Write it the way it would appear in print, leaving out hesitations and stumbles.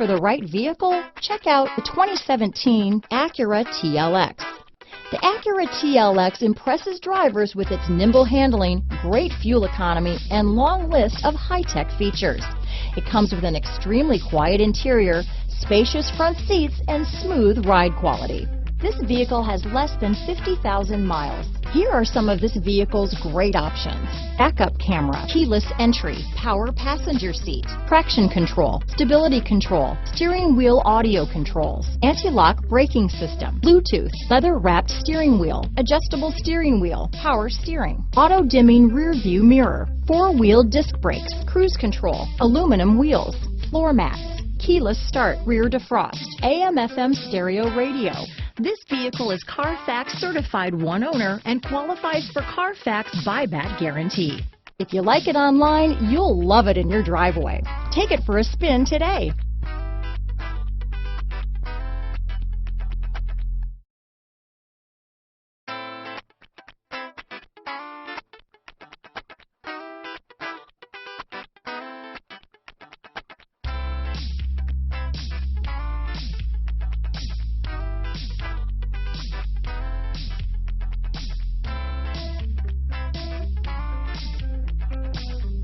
for the right vehicle? Check out the 2017 Acura TLX. The Acura TLX impresses drivers with its nimble handling, great fuel economy, and long list of high-tech features. It comes with an extremely quiet interior, spacious front seats, and smooth ride quality. This vehicle has less than 50,000 miles. Here are some of this vehicle's great options: backup camera, keyless entry, power passenger seat, traction control, stability control, steering wheel audio controls, anti-lock braking system, Bluetooth, leather-wrapped steering wheel, adjustable steering wheel, power steering, auto-dimming rear view mirror, four-wheel disc brakes, cruise control, aluminum wheels, floor mats, keyless start, rear defrost, AM/FM stereo radio. This vehicle is CARFAX Certified One-Owner and qualifies for CARFAX buyback guarantee. If you like it online, you'll love it in your driveway. Take it for a spin today.